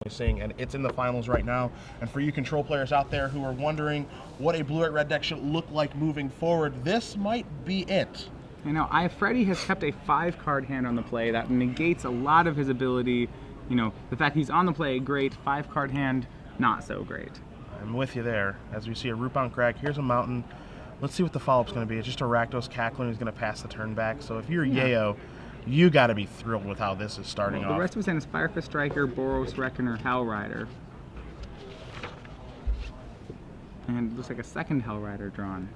seeing, and it's in the finals right now. And for you control players out there who are wondering what a blue-red deck should look like moving forward, this might be it. You know, Iafrate has kept a 5-card hand on the play. That negates a lot of his ability. You know, the fact he's on the play, great. 5-card hand, not so great. I'm with you there. As we see a Rootbound Crag, here's a Mountain. Let's see what the follow-up's going to be. It's just a Rakdos Cackler who's going to pass the turn back. So if you're Yeoh, you got to be thrilled with how this is starting off. The rest of his hand is Firefist Striker, Boros Reckoner, Hell Rider. And it looks like a second Hell Rider drawn.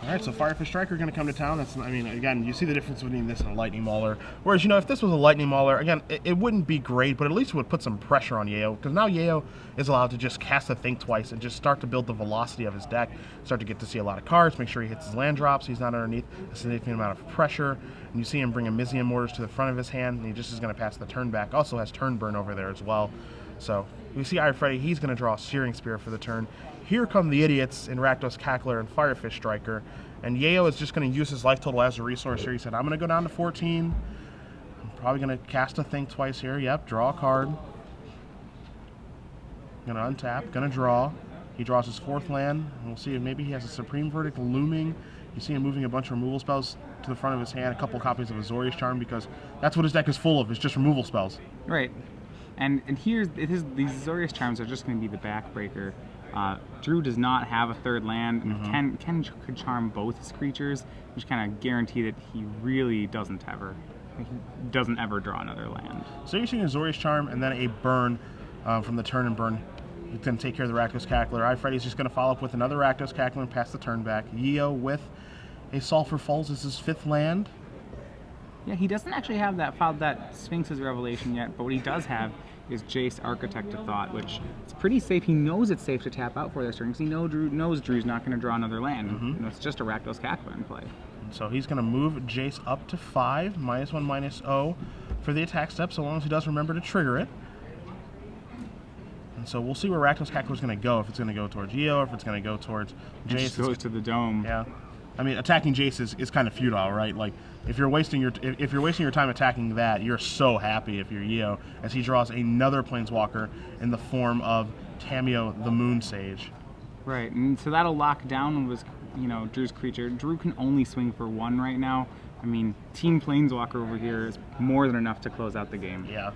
All right, so Firefist Striker going to come to town. That's, I mean, again, you see the difference between this and a Lightning Mauler. Whereas, you know, if this was a Lightning Mauler, again, it wouldn't be great, but at least it would put some pressure on Yeoh, because now Yeoh is allowed to just cast a Think Twice and just start to build the velocity of his deck, start to get to see a lot of cards, make sure he hits his land drops, he's not underneath a significant amount of pressure, and you see him bring a Mizium Mortars to the front of his hand, and he just is going to pass the turn back. Also has Turn Burn over there as well. So we see Iafrate, he's going to draw a Searing Spear for the turn. Here come the idiots in Rakdos Cackler and Firefist Striker. And Yeoh is just going to use his life total as a resource here. He said, I'm going to go down to 14. I'm probably going to cast a Think Twice here. Yep, draw a card. Going to untap, going to draw. He draws his 4th land. And we'll see if maybe he has a Supreme Verdict looming. You see him moving a bunch of removal spells to the front of his hand, a couple copies of Azorius Charm, because that's what his deck is full of, is just removal spells. Right. And here's, these Azorius Charms are just going to be the backbreaker. Drew does not have a 3rd land, and Ken could charm both his creatures, which kind of guarantee that he really doesn't ever draw another land. So you're seeing a Azorius Charm and then a burn from the turn and burn. He's going to take care of the Rakdos Cackler. Iafrate's just going to follow up with another Rakdos Cackler and pass the turn back. Yeoh with a Sulphur Falls is his 5th land. Yeah, he doesn't actually have that Sphinx's Revelation yet, but what he does have is Jace Architect of Thought, which is pretty safe. He knows it's safe to tap out for this turn because he knows Drew's not going to draw another land. You know, it's just a Rakdos Cackler in play. So he's going to move Jace up to 5, -1, -0 for the attack step, so long as he does remember to trigger it. And so we'll see where Rakdos Cackler is going to go, if it's going to go towards Yeoh, if it's going to go towards Jace. It just goes to the dome. Yeah. I mean, attacking Jace is kind of futile, right? Like, if you're wasting your time attacking that, you're so happy if you're Yeoh, as he draws another Planeswalker in the form of Tamiyo the Moon Sage. Right, and so that'll lock down Drew's creature. Drew can only swing for 1 right now. I mean, Team Planeswalker over here is more than enough to close out the game. Yeah.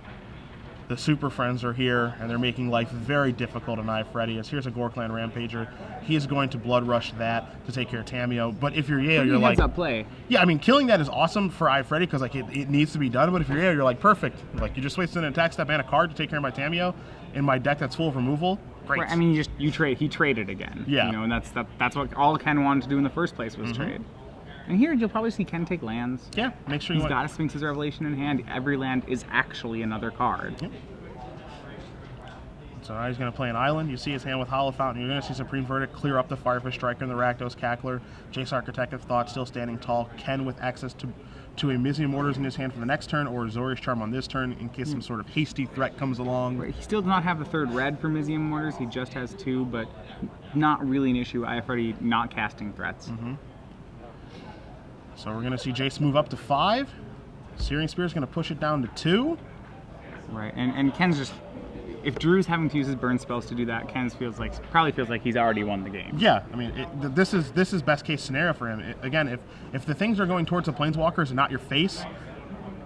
The Super Friends are here, and they're making life very difficult on Iafrate. Here's a Gorkland Rampager. He is going to Blood Rush that to take care of Tamiyo. But if you're Yeoh, you're like... Heads-up play. Yeah, I mean, killing that is awesome for Iafrate because like it needs to be done. But if you're Yeoh, you're like, perfect. Like, you just wasted an attack step and a card to take care of my Tamiyo in my deck that's full of removal. Great. Right, I mean, he traded again. Yeah. You know, and that's what all Ken wanted to do in the first place was trade. And here you'll probably see Ken take lands. Yeah, make sure he's got a Sphinx's Revelation in hand. Every land is actually another card. Yep. So now he's going to play an island. You see his hand with Hollow Fountain. You're going to see Supreme Verdict clear up the Firefist Striker and the Rakdos Cackler. Jace Architect of Thought still standing tall. Ken with access to a Mizium Mortars in his hand for the next turn, or Azorius Charm on this turn in case some sort of hasty threat comes along. Right. He still does not have the 3rd red for Mizium Mortars. He just has 2, but not really an issue. I've already not casting threats. So we're going to see Jace move up to 5. Searing Spear is going to push it down to 2. Right, and Ken's just... If Drew's having to use his burn spells to do that, Ken probably feels like he's already won the game. Yeah, I mean, this is best case scenario for him. Again, if the things are going towards the Planeswalkers and not your face,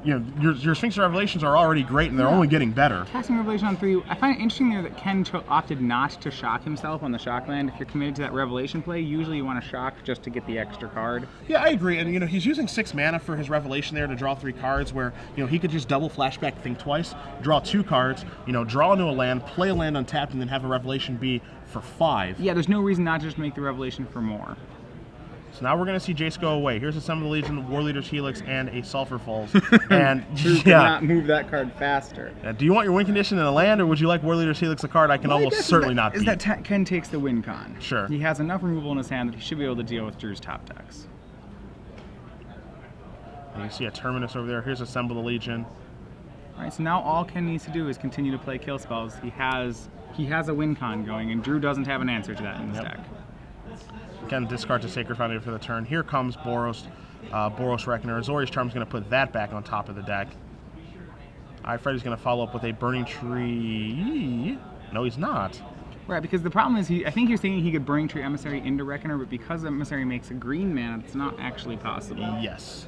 you know, your Sphinx Revelations are already great and they're only getting better. Casting Revelation on 3, I find it interesting there that Ken opted not to shock himself on the shock land. If you're committed to that Revelation play, usually you want to shock just to get the extra card. Yeah, I agree. And, you know, he's using 6 mana for his Revelation there to draw 3 cards where, you know, he could just double flashback Think Twice, draw 2 cards, you know, draw into a land, play a land untapped, and then have a Revelation be for 5. Yeah, there's no reason not to just make the Revelation for more. So now we're going to see Jace go away. Here's a Summon the Legion, War Leader's Helix, and a Sulphur Falls. And Drew could not move that card faster. Do you want your win condition in a land, or would you like War Leader's Helix, a card I can almost certainly not beat? Ken takes the win con. Sure. He has enough removal in his hand that he should be able to deal with Drew's top decks. And you see a Terminus over there. Here's Assemble the Legion. All right, so now all Ken needs to do is continue to play kill spells. He has a win con going, and Drew doesn't have an answer to that in his deck. Again, discard to Sacred Foundation for the turn. Here comes Boros Reckoner. Azorius Charm is going to put that back on top of the deck. Iafrate's going to follow up with a Burning Tree. No, he's not. Right, because the problem is, I think you're saying he could Burning Tree Emissary into Reckoner, but because Emissary makes a green mana, it's not actually possible. Yes.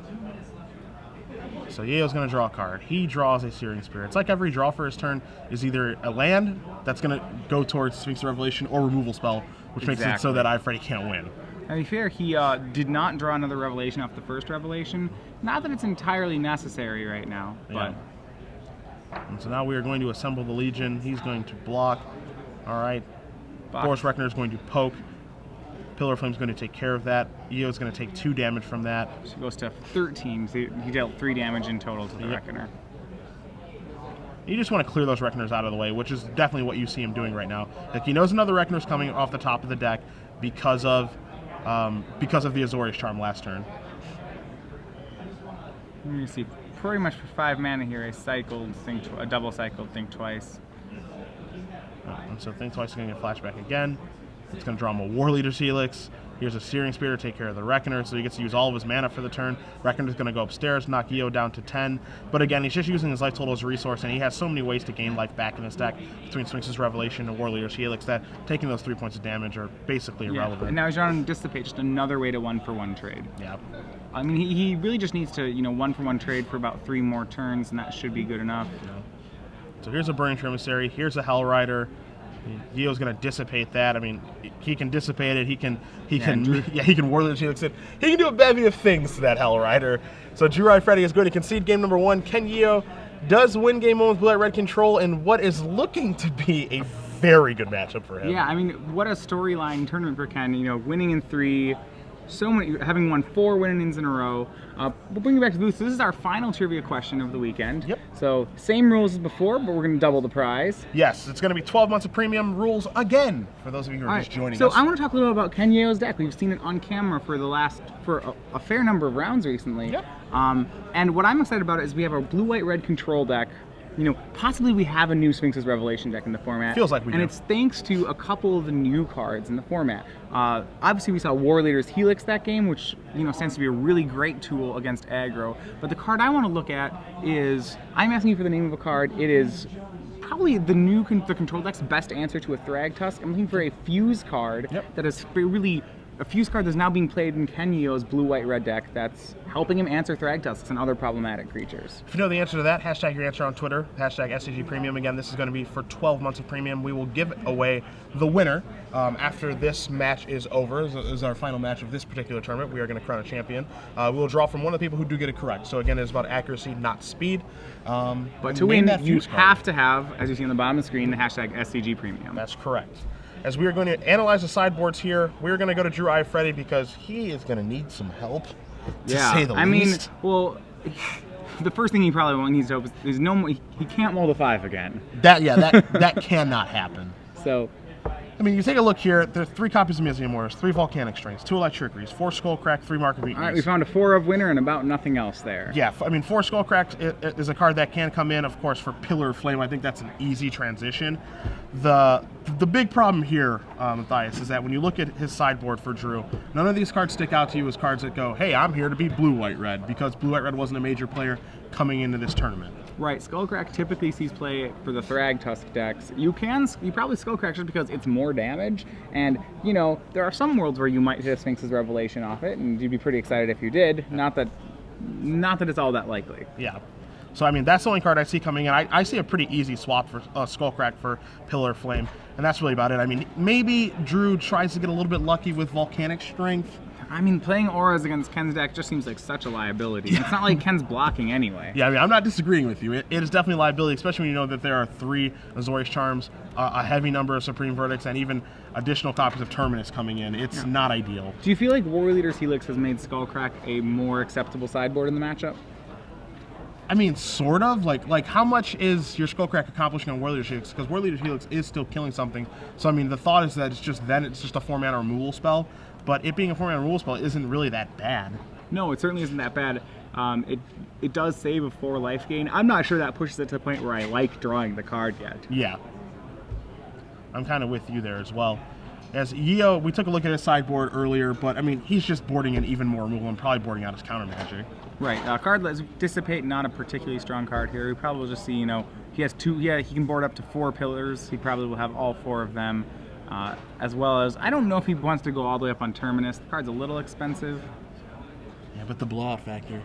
So Yeoh's going to draw a card. He draws a Searing Spear. It's like every draw for his turn is either a land that's going to go towards Sphinx Revelation or removal spell, which makes it so that Iafrate can't win. To be fair, he did not draw another Revelation off the first Revelation. Not that it's entirely necessary right now, but... And so now we are going to assemble the Legion. He's going to block. All right. Forest Reckoner is going to poke. Pillar of Flame is going to take care of that. Yeoh is going to take 2 damage from that. So he goes to 13. So he dealt 3 damage in total to the Reckoner. You just want to clear those Reckoners out of the way, which is definitely what you see him doing right now. Like, he knows another Reckoner is coming off the top of the deck because of the Azorius Charm last turn. You see, pretty much for 5 mana here, a double cycled Think Twice. And so Think Twice is going to get flashback again. It's going to draw him a War Leader's Helix. Here's a Searing Spear to take care of the Reckoner, so he gets to use all of his mana for the turn. Reckoner's going to go upstairs, knock Yeoh down to 10. But again, he's just using his life total as a resource, and he has so many ways to gain life back in his deck between Sphinx's Revelation and War Leader's Helix that taking those 3 points of damage are basically irrelevant. And now he's drawing Dissipate, just another way to 1-for-1 trade. Yeah. I mean, he really just needs to, 1-for-1 trade for about 3 more turns, and that should be good enough. Yeah. So here's a Burning Tree Emissary. Here's a Hell Rider. Yeoh's going to dissipate that. I mean, he can dissipate it. He can War Leader's Helix it. He can do a bevy of things to that Hell Rider. So Drew Iafrate is going to concede game number 1. Ken Yeoh does win game 1 with Blue-White Red control in what is looking to be a very good matchup for him. Yeah, I mean, what a storyline tournament for Ken. Winning in 3. Having won 4 win-ins in a row. We'll bring you back to booth. So this is our final trivia question of the weekend. Yep. So same rules as before, but we're going to double the prize. Yes, it's going to be 12 months of premium rules again for those of you who are just joining us. So I want to talk a little about Ken Yeoh's deck. We've seen it on camera for a fair number of rounds recently. Yep. And what I'm excited about is we have a blue-white-red control deck. Possibly we have a new Sphinx's Revelation deck in the format. Feels like we do. And it's thanks to a couple of the new cards in the format. Obviously, we saw War Leader's Helix that game, which stands to be a really great tool against aggro. But the card I want to look at is, I'm asking you for the name of a card. It is probably the control deck's best answer to a Thragtusk. I'm looking for a Fuse card that is really a Fuse card that's now being played in Ken Yeoh's blue-white-red deck that's helping him answer Thragtusks and other problematic creatures. If you know the answer to that, hashtag your answer on Twitter, hashtag SCG Premium. Again, this is going to be for 12 months of premium. We will give away the winner after this match is over. This is our final match of this particular tournament. We are going to crown a champion. We will draw from one of the people who do get it correct. So again, it's about accuracy, not speed. But to win, you have to have, as you see on the bottom of the screen, the hashtag SCG Premium. That's correct. As we are going to analyze the sideboards here, we're going to go to Drew Iafrate because he is going to need some help, to say the least. Well, the first thing he probably needs help is he can't mold a 5 again. That cannot happen. So, I mean, you take a look here. There's 3 copies of Museum Wars, 3 Volcanic Strings, 2 Electrickeries, 4 Skullcrack, 3 Mark of Weakness. All right, we found a 4 of winner and about nothing else there. Yeah, I mean, 4 Skullcrack is a card that can come in, of course, for Pillar of Flame. I think that's an easy transition. The big problem here, Matthias, is that when you look at his sideboard for Drew, none of these cards stick out to you as cards that go, hey, I'm here to be blue-white-red, because blue-white-red wasn't a major player coming into this tournament. Right, Skullcrack typically sees play for the Thragtusk decks. You probably Skullcrack just because it's more damage, and there are some worlds where you might hit a Sphinx's Revelation off it, and you'd be pretty excited if you did. Not that it's all that likely. Yeah. So I mean, that's the only card I see coming in. I see a pretty easy swap for Skullcrack for Pillar of Flame, and that's really about it. I mean, maybe Drew tries to get a little bit lucky with Volcanic Strength. I mean, playing auras against Ken's deck just seems like such a liability. It's not like Ken's blocking anyway. Yeah, I mean, I'm not disagreeing with you. It is definitely a liability, especially when you know that there are 3 Azorius Charms, a heavy number of Supreme Verdicts, and even additional copies of Terminus coming in. It's not ideal. Do you feel like War Leader's Helix has made Skullcrack a more acceptable sideboard in the matchup? I mean, sort of. Like how much is your Skullcrack accomplishing on War Leader's Helix? Because War Leader's Helix is still killing something. So I mean, the thought is that it's just a 4-mana removal spell. But it being a 4-mana removal spell isn't really that bad. No, it certainly isn't that bad. It does save a 4 life gain. I'm not sure that pushes it to the point where I like drawing the card yet. Yeah. I'm kind of with you there as well. As Yeoh, we took a look at his sideboard earlier, but I mean, he's just boarding in even more removal and probably boarding out his counter magic. Right. Card Let's Dissipate, not a particularly strong card here. We probably will just see, you know, he has two. Yeah, he can board up to 4 pillars. He probably will have all 4 of them, as well as I don't know if he wants to go all the way up on Terminus. The card's a little expensive. Yeah, but the blowout factor.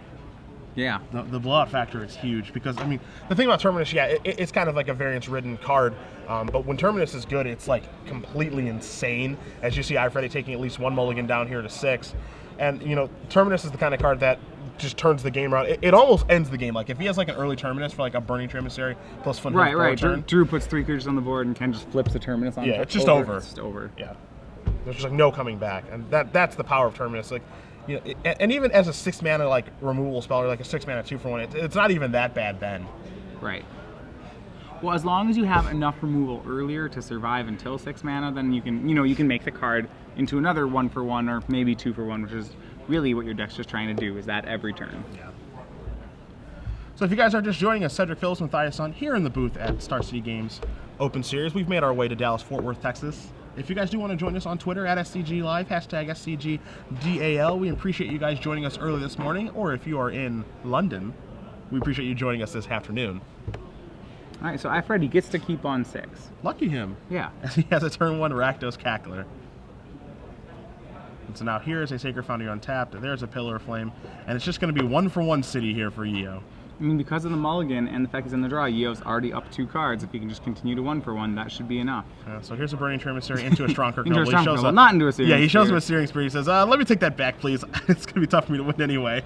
Yeah. The blowout factor is huge because, I mean, the thing about Terminus, yeah, it's kind of like a variance-ridden card, but when Terminus is good, it's like completely insane. As you see, Iafrate taking at least 1 mulligan down here to 6. And, you know, Terminus is the kind of card that just turns the game around. It almost ends the game. Like, if he has like an early Terminus for like a Burning Emissary plus Foothold right. turn. Drew puts 3 creatures on the board and Ken just flips the Terminus on. Yeah, it's just over. It's just over. Yeah. There's just like no coming back. And that's the power of Terminus. Like, you know, and even as a 6 mana like removal spell or like a 6 mana 2-for-1, it's not even that bad then. Right. Well, as long as you have enough removal earlier to survive until 6 mana, then you can make the card into another 1-for-1 or maybe 2-for-1, which is really what your deck's just trying to do, is that every turn. Yeah. So if you guys are just joining us, Cedric Phillips and Matthias Sun here in the booth at Star City Games Open Series. We've made our way to Dallas, Fort Worth, Texas. If you guys do want to join us on Twitter at SCG Live, hashtag SCGDAL, we appreciate you guys joining us early this morning, or if you are in London, we appreciate you joining us this afternoon. All right, so Iafrate gets to keep on 6. Lucky him. Yeah. As he has a turn 1 Rakdos Cackler. And so now here is a Sacred Foundry untapped, there's a Pillar of Flame, and it's just going to be 1-for-1 city here for Yeoh. I mean, because of the mulligan and the fact he's in the draw, Yeoh's already up 2 cards. If he can just continue to 1-for-1, that should be enough. So here's a Burning Emissary into a Strongkirk Into Noble. a Strongkirk Noble, not into a Searing Yeah, he shows Spear. him a Searing Spear. He says, let me take that back, please. It's going to be tough for me to win anyway.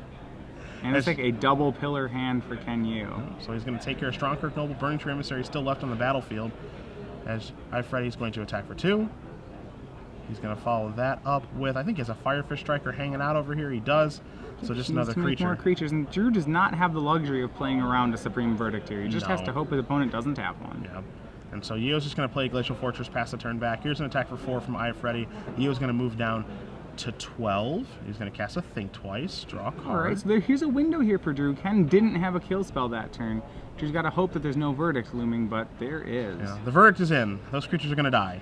And it's like a double pillar hand for Ken Yeoh. So he's going to take care of Strongkirk Noble. Burning Emissary still left on the battlefield. As Iafrate is going to attack for 2. He's going to follow that up with, I think he has a Firefish Striker hanging out over here. He does. So just another creature. More creatures, and Drew does not have the luxury of playing around a Supreme Verdict here. He just has to hope his opponent doesn't have one. Yeah. And so Yeoh's just going to play Glacial Fortress, pass the turn back. Here's an attack for 4 from Iafrate. Yeoh's going to move down to 12. He's going to cast a Think Twice, draw a card. All right, so here's a window here for Drew. Ken didn't have a kill spell that turn. Drew's got to hope that there's no Verdict looming, but there is. Yeah, the Verdict is in. Those creatures are going to die.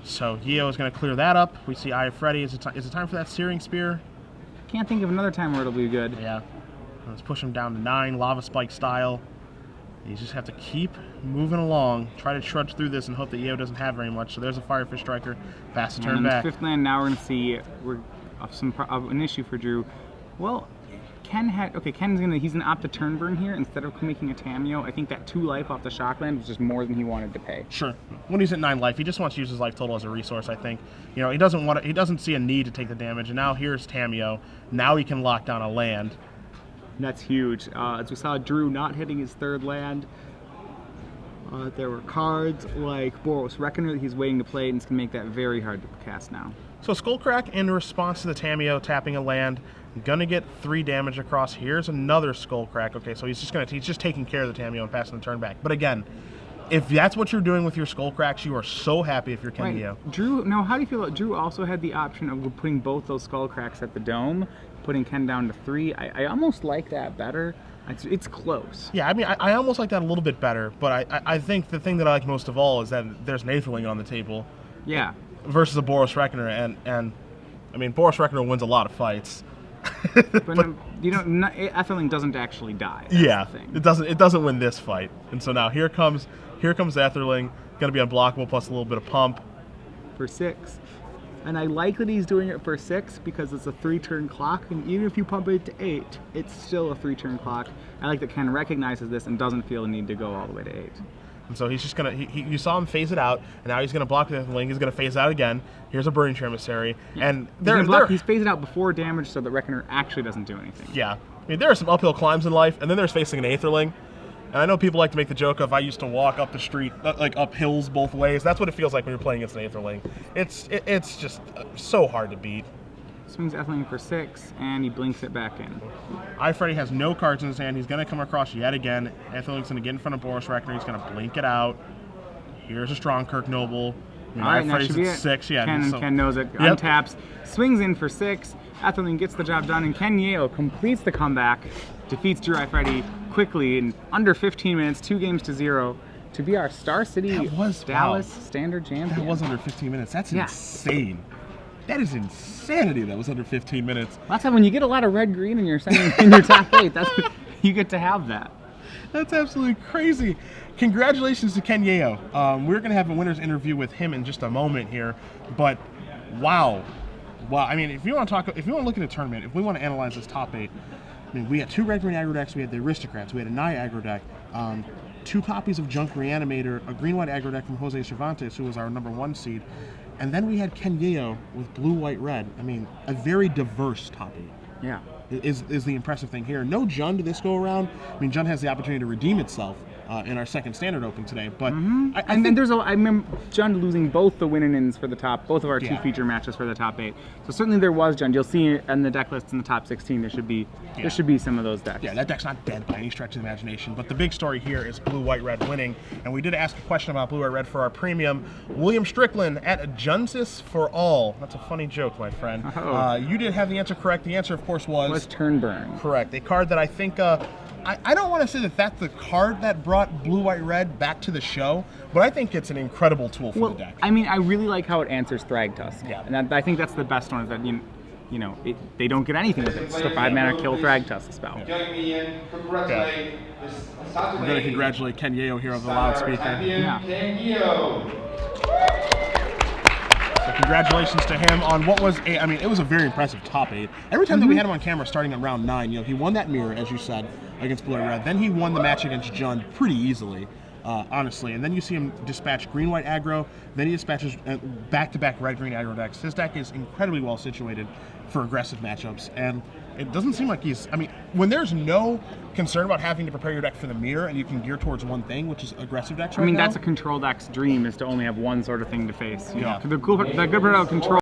So Yeoh is going to clear that up. We see Iafrate. Is it time for that Searing Spear? Can't think of another time where it'll be good. Yeah. Let's push him down to 9, Lava Spike style. You just have to keep moving along, try to trudge through this and hope that Yeoh doesn't have very much. So there's a Firefish Striker, fast to turn back. 5th land, now we're going to see an issue for Drew. Well, he's gonna opt to turn burn here instead of making a Tamiyo. I think that 2 life off the Shockland was just more than he wanted to pay. Sure. When he's at 9 life, he just wants to use his life total as a resource, I think. You know, he doesn't see a need to take the damage, and now here's Tamiyo. Now he can lock down a land. That's huge. As we saw Drew not hitting his 3rd land, there were cards like Boros Reckoner that he's waiting to play, and it's going to make that very hard to cast now. So Skullcrack, in response to the Tamiyo tapping a land, gonna get 3 damage across. Here's another Skullcrack. Okay, so he's just taking care of the Tamiyo and passing the turn back. But again, if that's what you're doing with your Skullcracks, you are so happy if you're Ken Yeoh. Drew, now how do you feel about Drew also had the option of putting both those Skullcracks at the dome, putting Ken down to 3. I almost like that better. It's close. Yeah, I mean, I almost like that a little bit better, but I think the thing that I like most of all is that there's an Aetherling on the table. Yeah. Versus a Boros Reckoner, and I mean, Boros Reckoner wins a lot of fights. but you know, Aetherling doesn't actually die. Yeah, it doesn't win this fight. And so now here comes Aetherling, gonna be unblockable plus a little bit of pump. For 6. And I like that he's doing it for 6 because it's a 3-turn clock, and even if you pump it to 8, it's still a 3-turn clock. I like that Ken recognizes this and doesn't feel the need to go all the way to 8. And so he's just gonna, you saw him phase it out, and now he's gonna block the Aetherling. He's gonna phase it out again. Here's a Burning Emissary, yeah. And he's phased it out before damage, so the Reckoner actually doesn't do anything. Yeah, I mean, there are some uphill climbs in life, and then there's facing an Aetherling. And I know people like to make the joke of I used to walk up the street, like up hills both ways. That's what it feels like when you're playing against an Aetherling. It's just so hard to beat. Swings Aetherling for 6, and he blinks it back in. Iafrate has no cards in his hand. He's going to come across yet again. Aetherling's going to get in front of Boros Reckoner. He's going to blink it out. Here's a Strongkirk Noble. All right, that should be it. 6. Yeah, Ken knows it. Yep. Untaps, swings in for 6. Aetherling gets the job done, and Ken Yeoh completes the comeback, defeats Drew Iafrate quickly in under 15 minutes, 2 games to 0. to be our Star City That was- Dallas wow. standard champion. That was under 15 minutes. That's Yeah. insane. That is insanity. That was under 15 minutes. That's how when you get a lot of red green in your in your top 8, that's you get to have that. That's absolutely crazy. Congratulations to Ken Yeoh. We're going to have a winner's interview with him in just a moment here, but wow. I mean, if you want to look at a tournament, if we want to analyze this top 8, I mean, we had 2 red green aggro decks. We had the Aristocrats. We had a Naya aggro deck. 2 copies of Junk Reanimator, a green white aggro deck from Jose Cervantes, who was our #1 seed, and then we had Ken Yeoh with blue, white, red. I mean, a very diverse top 8. Yeah. Is the impressive thing here. No Jund this go around. I mean, Jund has the opportunity to redeem itself in our second standard open today. But I Then I remember Jund losing both the win-ins for the top, both of our 2 Yeah. feature matches for the top 8. So certainly there was Jund. You'll see in the deck list in the top 16 there should be some of those decks. yeah, that deck's not dead by any stretch of the imagination. But the big story here is blue, white, red winning. And we did ask a question about blue, white, red for our premium. William Strickland at Junsis for all. That's a funny joke, my friend. Oh. You did have the answer correct. The answer, of course, was Turnburn. correct. A card that I think I don't want to say that that's the card that brought blue, white, red back to the show, but I think it's an incredible tool for the deck. I mean, I really like how it answers Thragtusk. Yeah. And I think that's the best one, is that they don't get anything with it. It's just a 5-mana kill Thragtusk spell. Joining me in, congratulate this We're going to congratulate Ken Yeoh here on the loudspeaker. Yeah. Ken Yeoh. So congratulations to him on what was it was a very impressive top 8. Every time that we had him on camera starting at round 9, he won that mirror, as you said, against blue and red. Then he won the match against Jund pretty easily, honestly. And then you see him dispatch green-white aggro. Then he dispatches back-to-back red-green aggro decks. His deck is incredibly well situated for aggressive matchups. And it doesn't seem like when there's no concern about having to prepare your deck for the mirror and you can gear towards one thing, which is aggressive decks right now. That's a control deck's dream, is to only have one sort of thing to face. Yeah. The good part about control